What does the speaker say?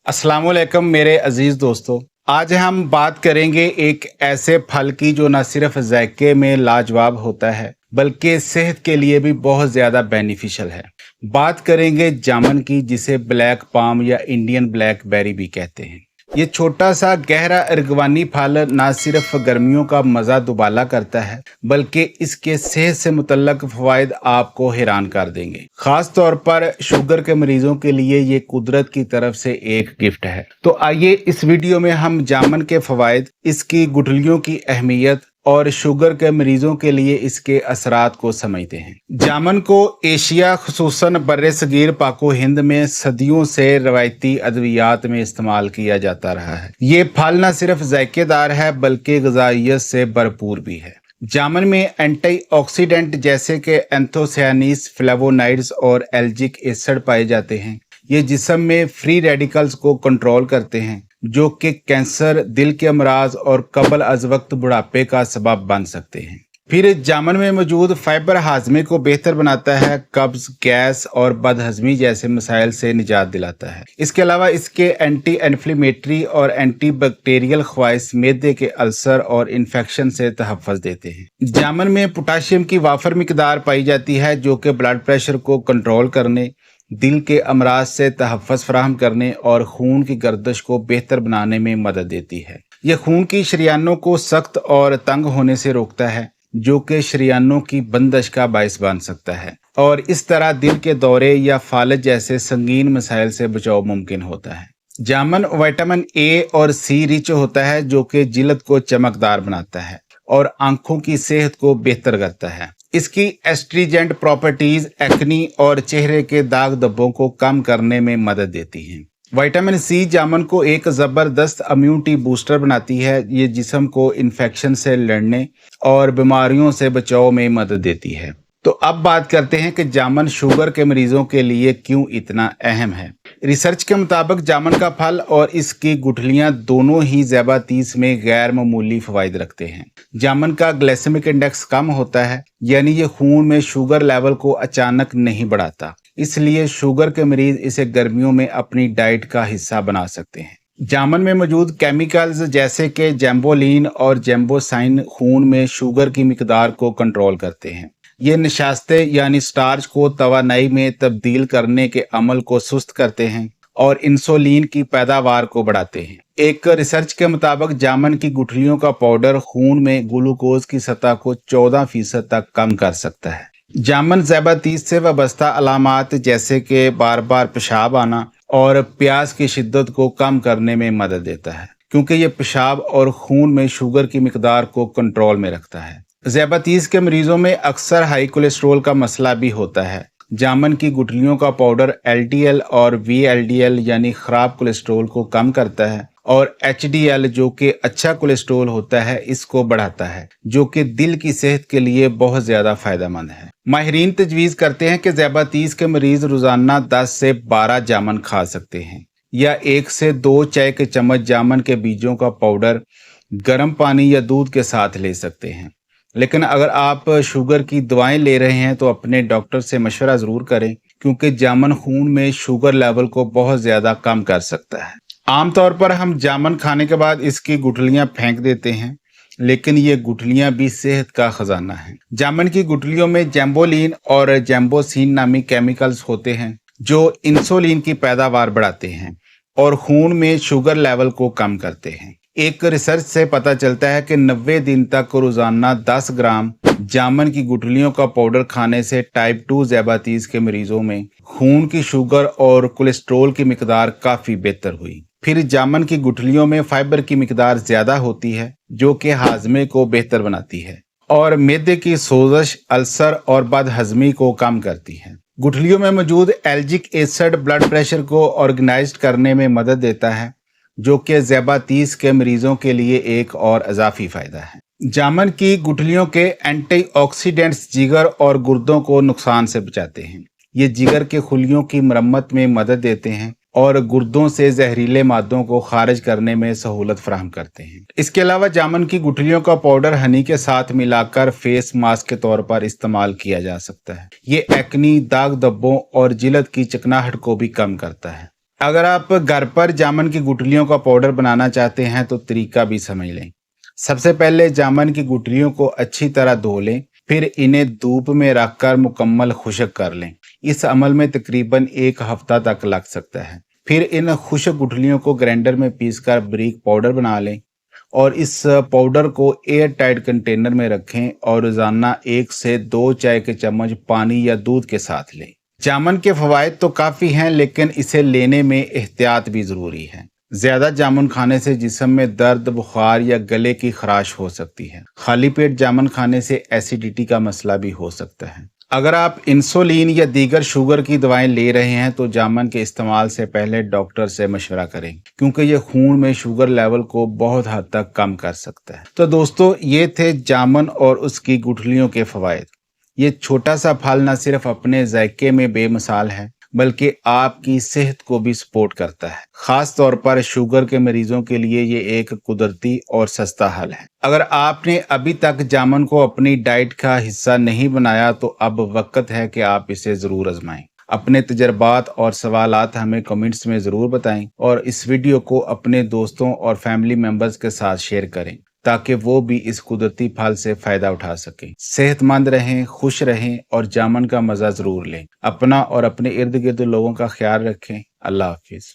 अस्सलाम वालेकुम मेरे अजीज दोस्तों। आज हम बात करेंगे एक ऐसे फल की जो न सिर्फ जायके में लाजवाब होता है बल्कि सेहत के लिए भी बहुत ज़्यादा बेनिफिशियल है। बात करेंगे जामुन की, जिसे ब्लैक पाम या इंडियन ब्लैक बेरी भी कहते हैं। ये छोटा सा गहरा अर्गवानी फल ना सिर्फ गर्मियों का मज़ा दुबाला करता है बल्कि इसके सेहत से मुतल्लक फ़वाइद आपको हैरान कर देंगे। ख़ास तौर पर शुगर के मरीजों के लिए ये कुदरत की तरफ से एक गिफ्ट है। तो आइए इस वीडियो में हम जामुन के फ़वाइद, इसकी गुठलियों की अहमियत और शुगर के मरीजों के लिए इसके असरात को समझते हैं। जामुन को एशिया खुसूसन बर्रे-सगीर पाको हिंद में सदियों से रवायती अद्वियात में इस्तेमाल किया जाता रहा है। ये फल न सिर्फ जायकेदार है बल्कि ग़िज़ाइयत से भरपूर भी है। जामुन में एंटीऑक्सीडेंट जैसे कि एंथोसायानिन्स, फ्लेवोनॉइड्स और एल्जिक एसिड पाए जाते हैं। ये जिस्म में फ्री रेडिकल्स को कंट्रोल करते हैं जो कि कैंसर, दिल के अमराज और कबल अज वक्त बुढ़ापे का सबब बन सकते हैं। फिर जामुन में मौजूद फाइबर हाजमे को बेहतर बनाता है, कब्ज, गैस और बदहजमी जैसे मसाइल से निजात दिलाता है। इसके अलावा इसके एंटी इन्फ्लेमेटरी और एंटी बैक्टीरियल ख्वाइस मैदे के अल्सर और इन्फेक्शन से तहफ़्फ़ुज़ देते हैं। जामुन में पोटाशियम की वाफर मिकदार पाई जाती है जो कि ब्लड प्रेशर को कंट्रोल करने, दिल के अमराज से तहफ़्फ़ुज़ फराहम करने और खून की गर्दिश को बेहतर बनाने में मदद देती है। यह खून की शरियानों को सख्त और तंग होने से रोकता है जो कि शरियानों की बंदिश का बायस बन सकता है और इस तरह दिल के दौरे या फालज जैसे संगीन मसाइल से बचाव मुमकिन होता है। जामुन विटामिन ए और सी रिच होता है जो कि जिल्द को चमकदार बनाता है और आंखों की सेहत को बेहतर करता है। इसकी एस्ट्रीजेंट प्रॉपर्टीज एक्नी और चेहरे के दाग धब्बों को कम करने में मदद देती हैं। विटामिन सी जामुन को एक ज़बरदस्त इम्यूनिटी बूस्टर बनाती है। ये जिस्म को इन्फेक्शन से लड़ने और बीमारियों से बचाव में मदद देती है। तो अब बात करते हैं कि जामुन शुगर के मरीजों के लिए क्यों इतना अहम है। रिसर्च के मुताबिक जामुन का फल और इसकी गुठलियां दोनों ही ज़्यादातीस में गैर मामूली फ़वाइद रखते हैं। जामुन का ग्लाइसेमिक इंडेक्स कम होता है, यानी ये खून में शुगर लेवल को अचानक नहीं बढ़ाता, इसलिए शुगर के मरीज इसे गर्मियों में अपनी डाइट का हिस्सा बना सकते हैं। जामुन में मौजूद केमिकल्स जैसे कि जैम्बोलिन और जैम्बोसाइन खून में शुगर की मिकदार को कंट्रोल करते हैं। ये नशास्ते यानी स्टार्च को तवानाई में तब्दील करने के अमल को सुस्त करते हैं और इंसुलिन की पैदावार को बढ़ाते हैं। एक रिसर्च के मुताबिक जामुन की गुठलियों का पाउडर खून में ग्लूकोज की सतह को 14% तक कम कर सकता है। जामुन ज़्यादातीस से वाबस्ता अलामात जैसे कि बार बार पेशाब आना और प्यास की शिद्दत को कम करने में मदद देता है क्योंकि ये पेशाब और खून में शुगर की मिकदार को कंट्रोल में रखता है। ज़्यादातीस के मरीजों में अक्सर हाई कोलेस्ट्रोल का मसला भी होता है। जामुन की गुठलियों का पाउडर एलडीएल और वीएलडीएल यानी ख़राब कोलेस्ट्रोल को कम करता है और एचडीएल जो कि अच्छा कोलेस्ट्रोल होता है इसको बढ़ाता है, जो कि दिल की सेहत के लिए बहुत ज़्यादा फ़ायदेमंद है। माहिरीन तजवीज़ करते हैं कि ज़्यादातीस के मरीज़ रोज़ाना 10 से 12 जामुन खा सकते हैं या 1 से 2 चाय के चम्मच जामुन के बीजों का पाउडर गर्म पानी या दूध के साथ ले सकते हैं। लेकिन अगर आप शुगर की दवाएं ले रहे हैं तो अपने डॉक्टर से मशवरा ज़रूर करें क्योंकि जामुन खून में शुगर लेवल को बहुत ज़्यादा कम कर सकता है। आमतौर पर हम जामुन खाने के बाद इसकी गुठलियां फेंक देते हैं, लेकिन ये गुठलियां भी सेहत का खजाना है। जामुन की गुठलियों में जैम्बोलिन और जैम्बोसिन नामी केमिकल्स होते हैं जो इंसुलिन की पैदावार बढ़ाते हैं और खून में शुगर लेवल को कम करते हैं। एक रिसर्च से पता चलता है कि 90 दिन तक रोजाना 10 ग्राम जामुन की गुठलियों का पाउडर खाने से टाइप 2 ज़्यादातीस के मरीजों में खून की शुगर और कोलेस्ट्रोल की मिकदार काफ़ी बेहतर हुई। फिर जामुन की गुठलियों में फाइबर की मिकदार ज़्यादा होती है जो कि हाजमे को बेहतर बनाती है और मैदे की सोजश, अल्सर और बदहजमी को कम करती है। गुठलियों में मौजूद एल्जिक एसिड ब्लड प्रेशर को ऑर्गेनाइज करने में मदद देता है, जो कि ज़्यादातीस के मरीजों के लिए एक और इजाफी फ़ायदा है। जामुन की गुठलियों के एंटीऑक्सीडेंट्स जिगर और गुर्दों को नुकसान से बचाते हैं। ये जिगर के खुलियों की मरम्मत में मदद देते हैं और गुर्दों से जहरीले मादों को खारिज करने में सहूलत फराहम करते हैं। इसके अलावा जामुन की गुठलियों का पाउडर हनी के साथ मिलाकर फेस मास्क के तौर पर इस्तेमाल किया जा सकता है। ये एक्नी, दाग धब्बों और जिल्द की चिकनाहट को भी कम करता है। अगर आप घर पर जामुन की गुठलियों का पाउडर बनाना चाहते हैं तो तरीका भी समझ लें। सबसे पहले जामुन की गुठलियों को अच्छी तरह धो लें, फिर इन्हें धूप में रखकर मुकम्मल खुश्क कर लें। इस अमल में तकरीबन 1 हफ्ता तक लग सकता है। फिर इन खुश्क गुठलियों को ग्राइंडर में पीसकर बारीक पाउडर बना लें और इस पाउडर को एयर टाइट कंटेनर में रखें और रोजाना 1 से 2 चाय के चम्मच पानी या दूध के साथ लें। जामुन के फवायद तो काफ़ी हैं, लेकिन इसे लेने में एहतियात भी ज़रूरी है। ज़्यादा जामुन खाने से जिस्म में दर्द, बुखार या गले की खराश हो सकती है। खाली पेट जामुन खाने से एसिडिटी का मसला भी हो सकता है। अगर आप इंसुलिन या दीगर शुगर की दवाएं ले रहे हैं तो जामुन के इस्तेमाल से पहले डॉक्टर से मशवरा करें, क्योंकि ये खून में शुगर लेवल को बहुत हद तक कम कर सकता है। तो दोस्तों, ये थे जामुन और उसकी गुठलियों के फवायद। ये छोटा सा फल न सिर्फ अपने जायके में बेमिसाल है, बल्कि आपकी सेहत को भी सपोर्ट करता है। खास तौर पर शुगर के मरीजों के लिए ये एक कुदरती और सस्ता हल है। अगर आपने अभी तक जामुन को अपनी डाइट का हिस्सा नहीं बनाया तो अब वक्त है कि आप इसे ज़रूर आजमाएं। अपने तजर्बात और सवालात हमें कमेंट्स में ज़रूर बताएं और इस वीडियो को अपने दोस्तों और फैमिली मेम्बर्स के साथ शेयर करें ताकि वो भी इस कुदरती फल से फायदा उठा सकें। सेहतमंद रहें, खुश रहें और जामुन का मज़ा ज़रूर लें। अपना और अपने इर्द गिर्द लोगों का ख्याल रखें। अल्लाह हाफिज़।